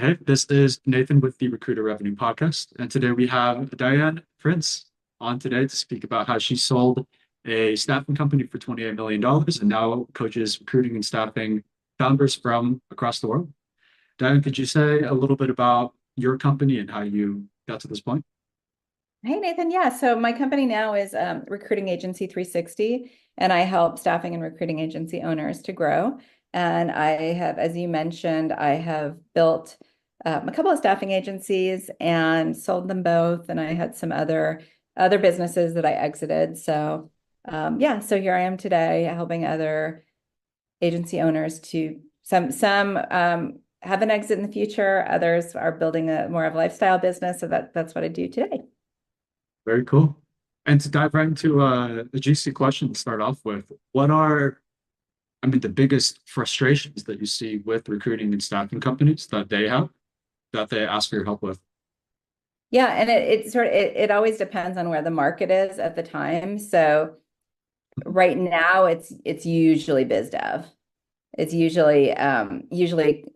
Hey, this is Nathan with the Recruiter Revenue Podcast, and today we have Diane Prince on today to speak about how she sold a staffing company for $28 million and now coaches recruiting and staffing founders from across the world. Diane, could you say a little bit about your company and how you got to this point? Hey, Nathan. Yeah. So my company now is Recruiting Agency 360, and I help staffing and recruiting agency owners to grow. And I have, as you mentioned, I have built a couple of staffing agencies and sold them both. And I had some other businesses that I exited. So yeah, so here I am today helping other agency owners to some have an exit in the future. Others are building a more of a lifestyle business. So that's what I do today. Very cool. And to dive right into the GC question to start off with, what are, the biggest frustrations that you see with recruiting and staffing companies that they have that they ask for your help with? Yeah, and it always depends on where the market is at the time. So right now it's usually biz dev. It's usually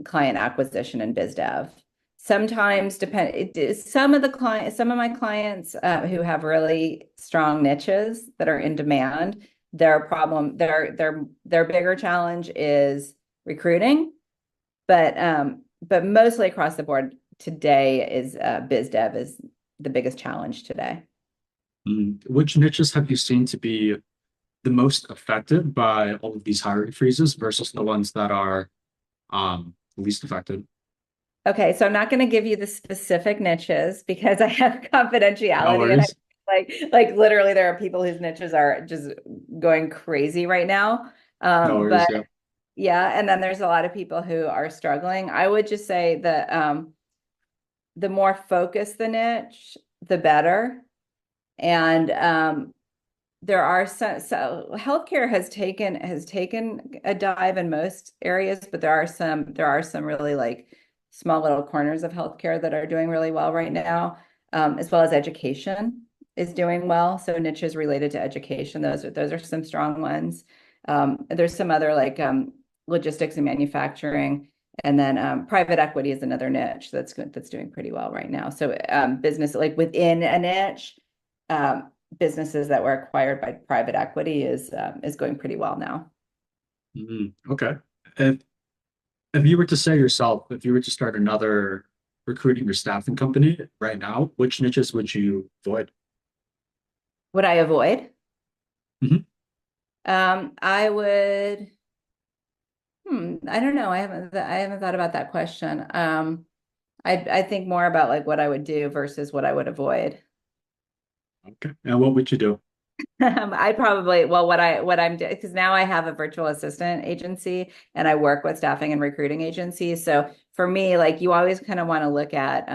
client acquisition and biz dev. Sometimes some of my clients who have really strong niches that are in demand, their bigger challenge is recruiting, but mostly across the board today is biz dev is the biggest challenge today. Which niches have you seen to be the most affected by all of these hiring freezes versus the ones that are least affected? Okay, so I'm not going to give you the specific niches because I have No confidentiality and I worries. like literally there are people whose niches are just going crazy right now. No worries. But Yeah. yeah, and then there's a lot of people who are struggling. I would just say that the more focused the niche, the better. And there are so healthcare has taken a dive in most areas, but there are some really like small little corners of healthcare that are doing really well right now, as well as education is doing well. So niches related to education, those are some strong ones. There's some other like logistics and manufacturing, and then private equity is another niche that's doing pretty well right now. So business like within a niche. Businesses that were acquired by private equity is going pretty well now. Okay. If if you were to say yourself, if you were to start another recruiting or staffing company right now, which niches would you avoid? Would I avoid? Mhm. I would. I don't know. I haven't thought about that question. I think more about like what I would do versus what I would avoid. Okay. And what would you do? I probably, well, what I'm doing, because now I have a virtual assistant agency and I work with staffing and recruiting agencies. So for me, like you always kind of want to look at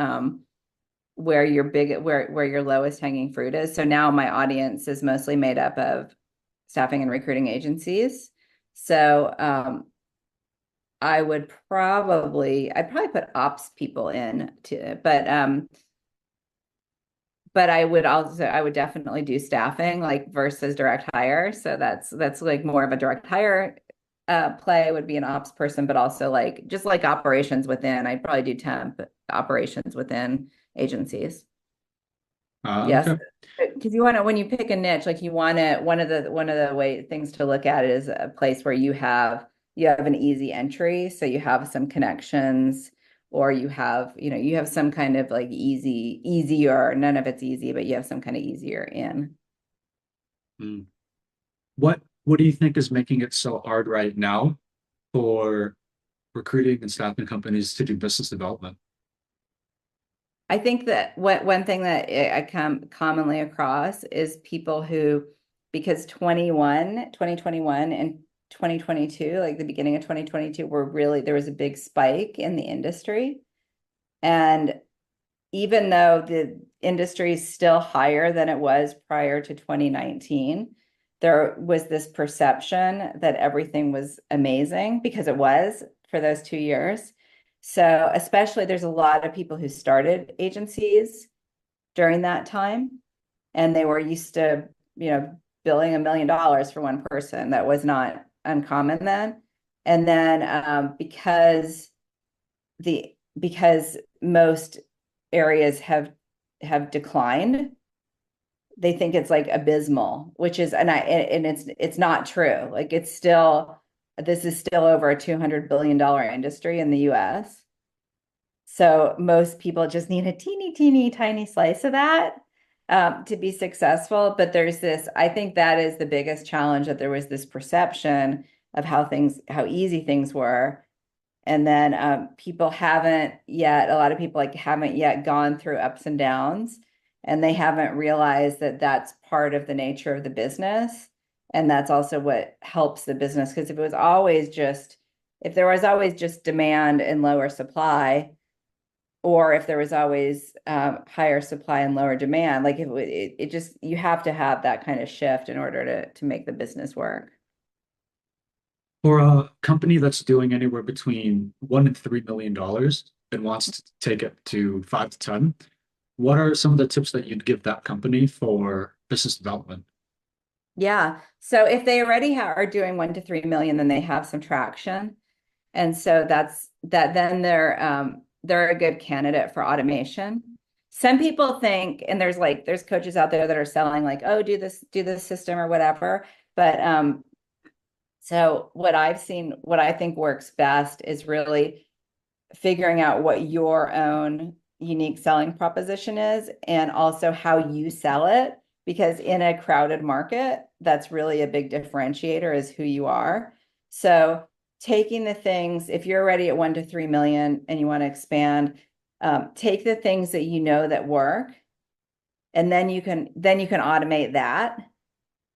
where your lowest hanging fruit is. So now my audience is mostly made up of staffing and recruiting agencies. So I'd probably put ops people in too, but I would definitely do staffing like versus direct hire. So that's like more of a direct hire play would be an ops person, but also like just like operations within. I'd probably do temp operations within agencies. Yes. Okay. Because you want to, when you pick a niche, like you want to, one of the way things to look at it is a place where you have an easy entry. So you have some connections or you have some kind of like easier, none of it's easy, but you have some kind of easier in. Mm. What do you think is making it so hard right now for recruiting and staffing companies to do business development? I think that one thing that I come commonly across is people who, because 2021 and 2022, like the beginning of 2022, there was a big spike in the industry. And even though the industry is still higher than it was prior to 2019, there was this perception that everything was amazing because it was for those 2 years. So, especially, there's a lot of people who started agencies during that time, and they were used to, billing $1 million for one person. That was not uncommon then. And then because the because most areas have declined, they think it's like abysmal, which is, and it's not true. Like it's still, this is still over a $200 billion industry in the US. So most people just need a teeny tiny slice of that to be successful. But there's this, I think that is the biggest challenge, that there was this perception of how easy things were. And then people haven't yet, a lot of people like haven't yet gone through ups and downs, and they haven't realized that that's part of the nature of the business. And that's also what helps the business. Because if there was always just demand and lower supply, or if there was always higher supply and lower demand, like it just, you have to have that kind of shift in order to make the business work. For a company that's doing anywhere between $1 and $3 million and wants to take it to 5 to 10, what are some of the tips that you'd give that company for business development? Yeah. So if they already are doing 1 to 3 million, then they have some traction. And so then they're a good candidate for automation. Some people think, and there's coaches out there that are selling like, oh, do this system or whatever. But so what I've seen, what I think works best is really figuring out what your own unique selling proposition is, and also how you sell it. Because in a crowded market, that's really a big differentiator, is who you are. So taking the things, if you're already at 1 to 3 million and you want to expand, take the things that you know that work, and then you can automate that.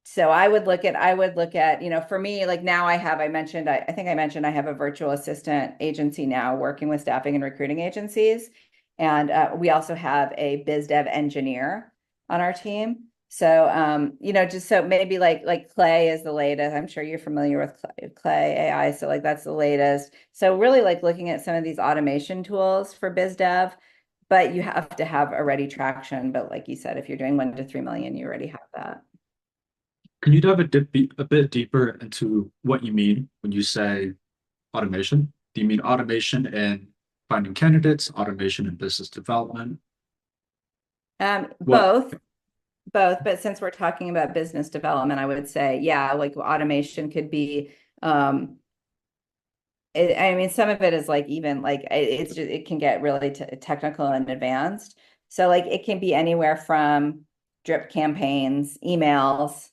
So I would look at, for me, like now I think I mentioned I have a virtual assistant agency now working with staffing and recruiting agencies. And we also have a biz dev engineer on our team. So, just so maybe like Clay is the latest. I'm sure you're familiar with Clay AI. So like that's the latest. So really like looking at some of these automation tools for biz dev, but you have to have already traction. But like you said, if you're doing 1 to 3 million, you already have that. Can you dive a bit deeper into what you mean when you say automation? Do you mean automation in finding candidates, automation in business development? What? Both, but since we're talking about business development, I would say, yeah, like automation could be, I mean, some of it is like, even like, it can get really technical and advanced. So like, it can be anywhere from drip campaigns, emails,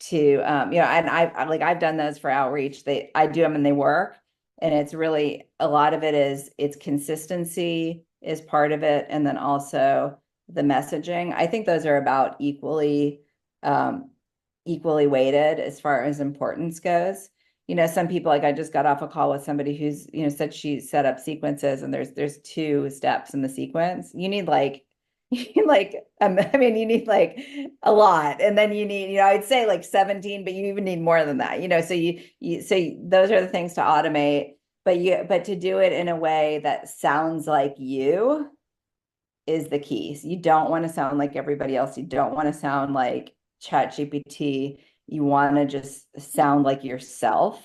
to, and I've done those for outreach. I do them and they work. And it's really, a lot of it is, it's consistency is part of it. And then also the messaging. I think those are about equally weighted as far as importance goes. Some people, like I just got off a call with somebody who's, said she set up sequences, and there's 2 steps in the sequence. You need like, you need like a lot. And then you need, I'd say like 17, but you even need more than that, so those are the things to automate, but to do it in a way that sounds like you is the key. So you don't want to sound like everybody else. You don't want to sound like ChatGPT. You want to just sound like yourself,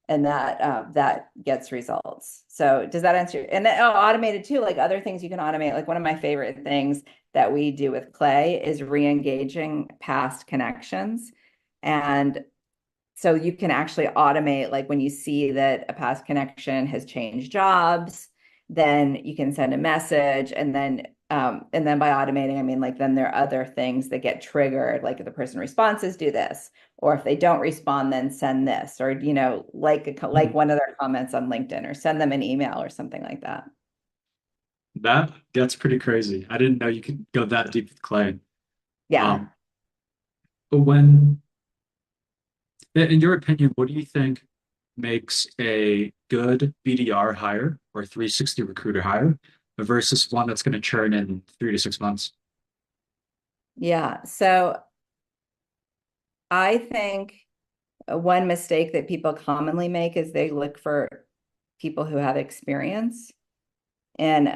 and that gets results. So does that answer? And then automated too, like other things you can automate. Like one of my favorite things that we do with Clay is re-engaging past connections. And so you can actually automate, like when you see that a past connection has changed jobs, then you can send a message, and then by automating, I mean, like, then there are other things that get triggered, like if the person responses, do this, or if they don't respond, then send this, or, like one of their comments on LinkedIn, or send them an email or something like that. That gets pretty crazy. I didn't know you could go that deep with Clay. Yeah. Um, but when, in your opinion, what do you think makes a good BDR hire or 360 recruiter hire versus one that's going to churn in 3 to 6 months? Yeah. So I think one mistake that people commonly make is they look for people who have experience. And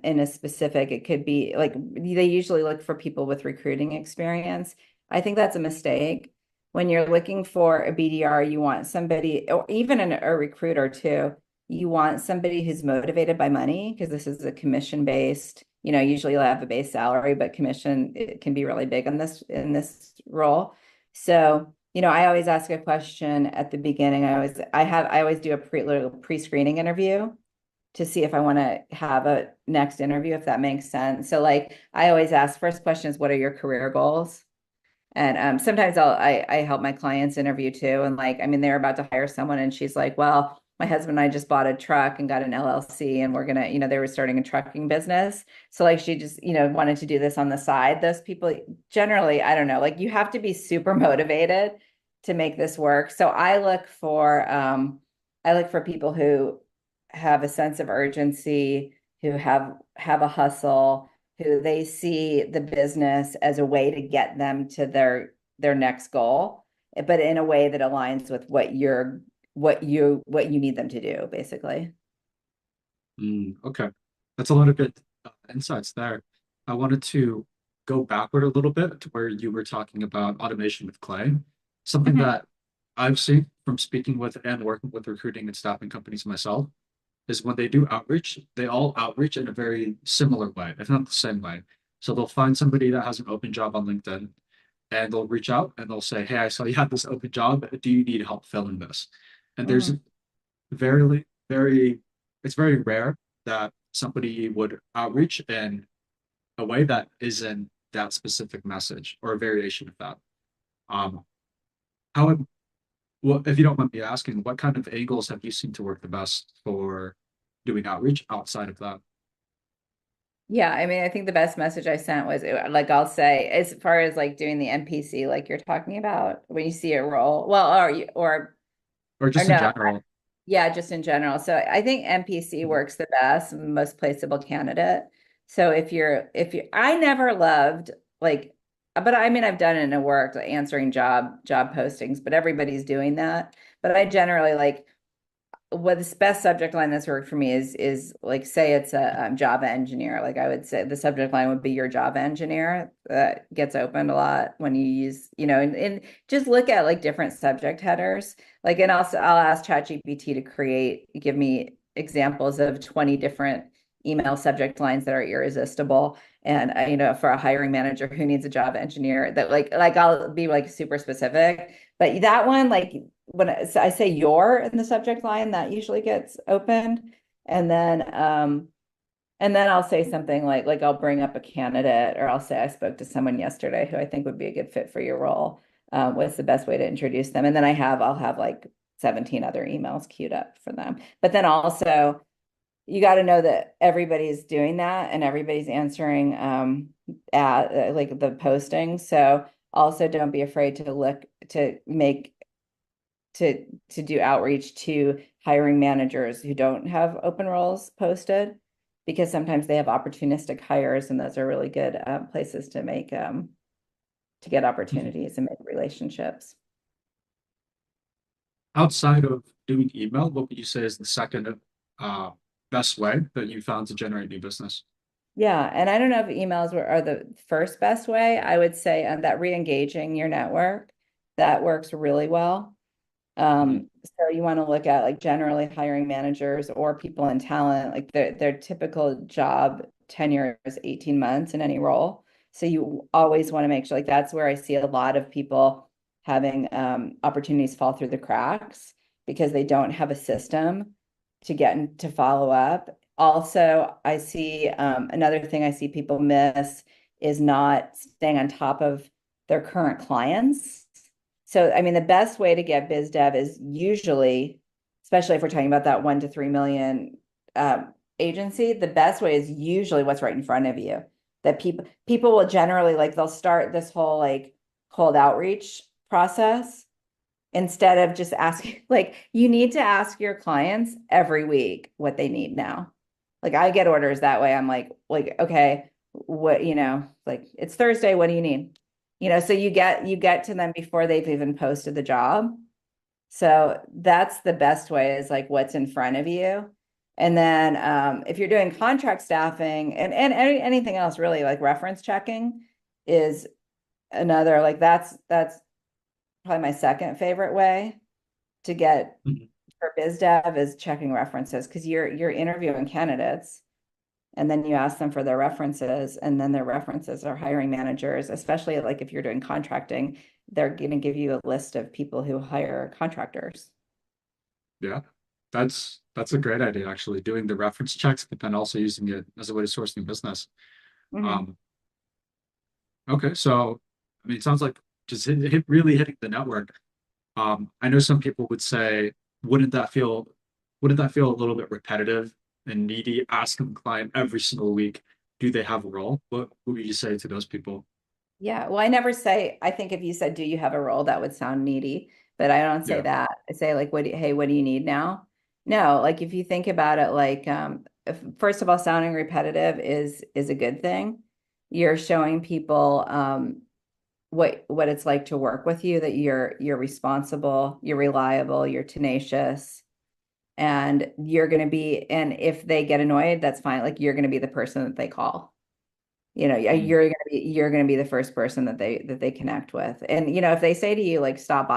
in a specific, it could be like, they usually look for people with recruiting experience. I think that's a mistake. When you're looking for a BDR, you want somebody, or even a recruiter too, you want somebody who's motivated by money, because this is a commission based, usually you'll have a base salary, but commission, it can be really big on this in this role. So, I always ask a question at the beginning. I always do a pre-screening interview to see if I want to have a next interview, if that makes sense. So like I always ask, first question is, what are your career goals? And sometimes I help my clients interview too. And like, I mean, they're about to hire someone and she's like, well, my husband and I just bought a truck and got an LLC and we're gonna, they were starting a trucking business. So like she just, wanted to do this on the side. Those people generally, I don't know, like you have to be super motivated to make this work. So I look for people who have a sense of urgency, who have a hustle, who they see the business as a way to get them to their next goal, but in a way that aligns with what you need them to do, basically. Okay, that's a lot of good insights there. I wanted to go backward a little bit to where you were talking about automation with Clay. Something Mhm. that I've seen from speaking with and working with recruiting and staffing companies myself is when they do outreach, they all outreach in a very similar way, if not the same way. So they'll find somebody that has an open job on LinkedIn and they'll reach out and they'll say, hey, I saw you had this open job. Do you need help filling this? And there's Mhm. very, it's very rare that somebody would outreach in a way that isn't that specific message or a variation of that. Um, how, well, if you don't mind me asking, what kind of angles have you seen to work the best for doing outreach outside of that? Yeah, I mean, I think the best message I sent was like I'll say, as far as like doing the NPC, like you're talking about when you see a role, well, Or or just in no, general? yeah, just in general. So I think NPC works the best, most placeable candidate. So I never loved like, but I mean, I've done it and it worked, like answering job postings, but everybody's doing that. But I generally like what the best subject line that's worked for me is like say it's a Java engineer. Like I would say the subject line would be your Java engineer. That gets opened a lot when you use, and just look at like different subject headers. Like, and also I'll ask ChatGPT to give me examples of 20 different email subject lines that are irresistible. And for a hiring manager who needs a Java engineer, that like I'll be like super specific. But that one, like when I say "your" in the subject line, that usually gets opened. And then I'll say something like I'll bring up a candidate, or I'll say I spoke to someone yesterday who I think would be a good fit for your role. What's the best way to introduce them? And then I'll have like 17 other emails queued up for them. But then also you got to know that everybody's doing that and everybody's answering at like the posting. So also don't be afraid to look to make to do outreach to hiring managers who don't have open roles posted, because sometimes they have opportunistic hires and those are really good places to get Mhm. opportunities and make relationships. Outside of doing email, what would you say is the second uh, best way that you found to generate new business? Yeah, and I don't know if are the first best way. I would say that re-engaging your network, that works really well. Mhm. So you want to look at like generally hiring managers or people in talent, like their typical job tenure is 18 months in any role. So you always want to make sure, like that's where I see a lot of people having opportunities fall through the cracks because they don't have a system to to follow up. Also, I see another thing I see people miss is not staying on top of their current clients. So, I mean, the best way to get biz dev is usually, especially if we're talking about that 1 to 3 million agency, the best way is usually what's right in front of you. That people will generally like they'll start this whole like cold outreach process instead of just asking, like you need to ask your clients every week what they need now. Like I get orders that way. I'm like, okay, what, like it's Thursday, what do you need? So you get to them before they've even posted the job. So that's the best way is like what's in front of you. And then if you're doing contract staffing and anything else really like reference checking is another like that's probably my second favorite way to get Mhm. for biz dev is checking references because you're interviewing candidates and then you ask them for their references and then their references are hiring managers, especially like if you're doing contracting, they're going to give you a list of people who hire contractors. Yeah. That's a great idea, actually, doing the reference checks, but then also using it as a way to source new business. Mhm. Um, okay, so I mean, it sounds like just really hitting the network. I know some people would say, wouldn't that feel, wouldn't that feel a little bit repetitive and needy, asking the client every single week, do they have a role? What would you say to those people? Yeah, well, I never say, I think if you said, do you have a role, that would sound needy, but I don't say Yeah. that. I say like, hey, what do you need now? No, like if you think about it, like, first of all, sounding repetitive is a good thing. You're showing people, what it's like to work with you, that you're responsible, you're reliable, you're tenacious, and you're going to be, and if they get annoyed, that's fine. Like you're going to be the person that they call. Mm. You're gonna be the first person that they connect with. And if they say to you like stop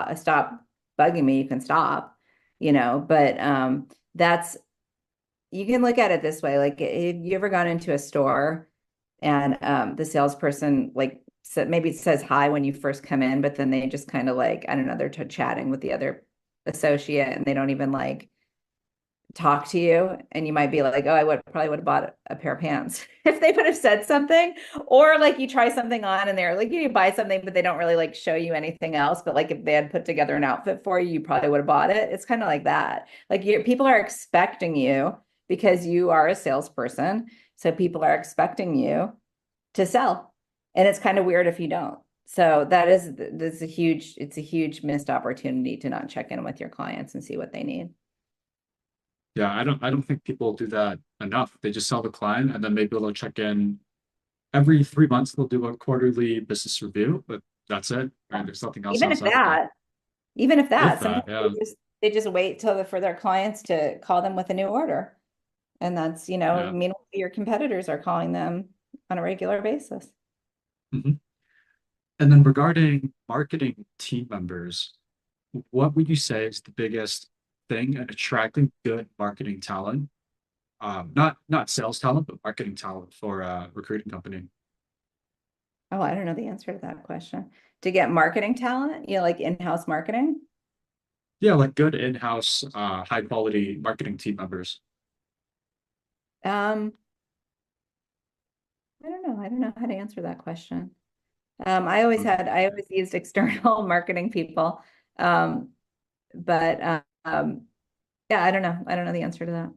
bugging me, you can stop, but that's you can look at it this way. Like, have you ever gone into a store and the salesperson like maybe says hi when you first come in, but then they just kind of like, I don't know, they're chatting with the other associate and they don't even like talk to you, and you might be like, oh, I would probably would have bought a pair of pants if they would have said something. Or like you try something on and they're like, you buy something, but they don't really like show you anything else. But like if they had put together an outfit for you, you probably would have bought it. It's kind of like that. Like people are expecting you because you are a salesperson. So people are expecting you to sell. And it's kind of weird if you don't. So it's a huge missed opportunity to not check in with your clients and see what they need. Yeah, I don't think people do that enough. They just sell the client and then maybe they'll check in every 3 months. They'll do a quarterly business review, but that's it. Right? There's nothing else Even if outside of that. that, even if If that, that, sometimes yeah. they just wait till for their clients to call them with a new order. And that's, Yeah. meanwhile, your competitors are calling them on a regular basis. Mhm. And then regarding marketing team members, what would you say is the biggest thing in attracting good marketing talent? Not sales talent, but marketing talent for a recruiting company. Oh, I don't know the answer to that question. To get marketing talent, like in-house marketing? Yeah, like good in-house, high quality marketing team members. Um, I don't know. I don't know how to answer that question. I always used external marketing people. Um, but yeah, I don't know. I don't know the answer to that.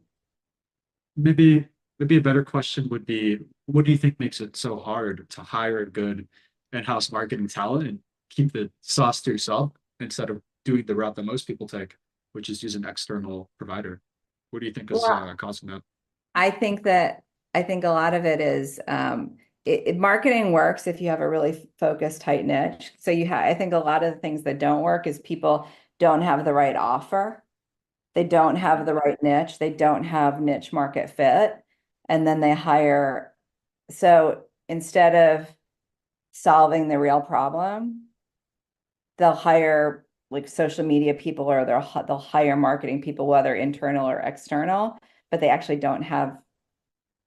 Maybe maybe a better question would be, what do you think makes it so hard to hire a good in-house marketing talent and keep the sauce to yourself instead of doing the route that most people take, which is use an external provider? What do you think is Well, causing that? I think that I think a lot of it is marketing works if you have a really focused, tight niche. So I think a lot of the things that don't work is people don't have the right offer. They don't have the right niche. They don't have niche market fit. And then they hire. So instead of solving the real problem, they'll hire like social media people or they'll hire marketing people, whether internal or external, but they actually don't have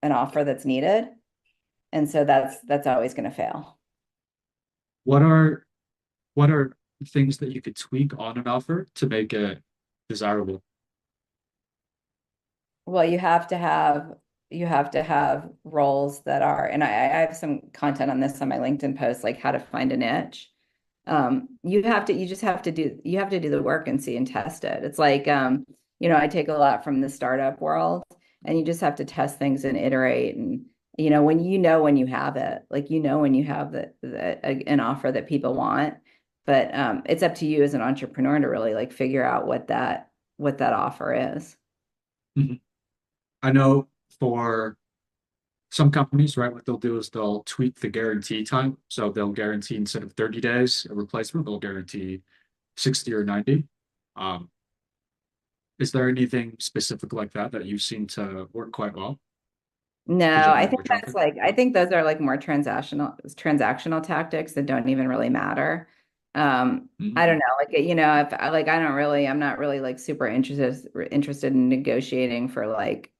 an offer that's needed. And so that's always going to fail. What are what are things that you could tweak on an offer to make it desirable? Well, you have to have roles that are, and I have some content on this on my LinkedIn post, like how to find a niche. You have to do the work and see and test it. It's like, I take a lot from the startup world, and you just have to test things and iterate. And, when you have it, like, when you have an offer that people want, but it's up to you as an entrepreneur to really like figure out what that offer is. Mhm. I know for some companies, right, what they'll do is they'll tweak the guarantee time. So they'll guarantee instead of 30 days a replacement, they'll guarantee 60 or 90. Um, is there anything specific like that that you've seen to work quite well to No, I generate think more that's traffic? like, I think those are like more transactional tactics that don't even really matter. I don't know, like, if like, I'm not really like super interested in negotiating for like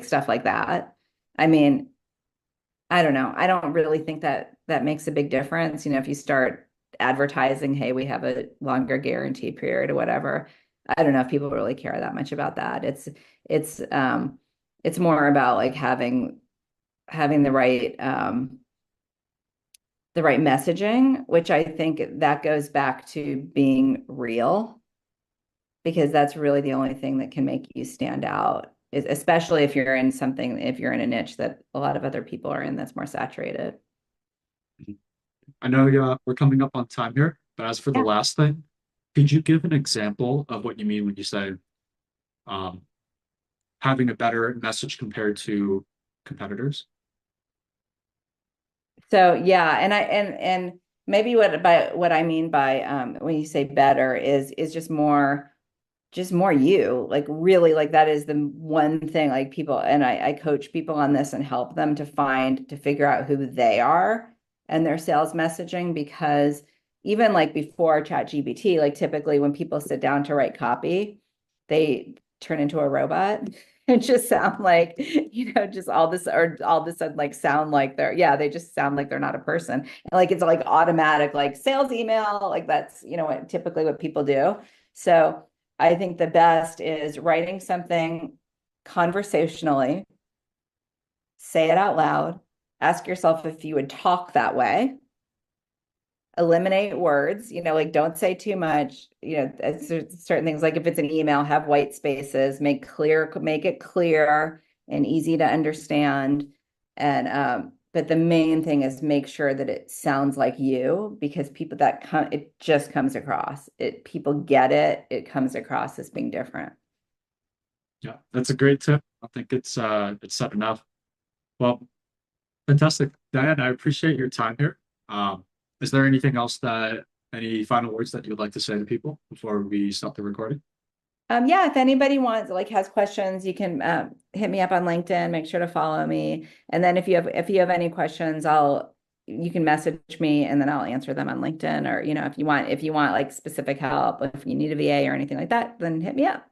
stuff like that. I mean, I don't know. I don't really think that that makes a big difference. If you start advertising, hey, we have a longer guarantee period or whatever. I don't know if people really care that much about that. It's it's more about like having the right messaging, which I think that goes back to being real, because that's really the only thing that can make you stand out, is especially if you're in a niche that a lot of other people are in that's more saturated. I know we're coming up on time here, but as for the Yeah. last thing, could you give an example of what you mean when you say um, having a better message compared to competitors? So yeah, and maybe what I mean by when you say better is just more you, like really, like that is the one thing, like people, and I coach people on this and help them to figure out who they are and their sales messaging, because even like before ChatGPT, like typically when people sit down to write copy, they turn into a robot and just sound like, just all this sudden like sound like they just sound like they're not a person. And like it's like automatic, like sales email, like that's, typically what people do. So I think the best is writing something conversationally, say it out loud, ask yourself if you would talk that way, eliminate words, like don't say too much, certain things, like if it's an email, have white spaces, make it clear and easy to understand. And but the main thing is make sure that it sounds like you, because it just comes across. People get it. It comes across as being different. Yeah, that's a great tip. I think it's said enough. Well, fantastic. Diane, I appreciate your time here. Is there anything else any final words that you'd like to say to people before we stop the recording? Yeah, if anybody has questions, you can hit me up on LinkedIn, make sure to follow me. And then if you have any questions, you can message me and then I'll answer them on LinkedIn, or if you want like specific help, if you need a VA or anything like that, then hit me up.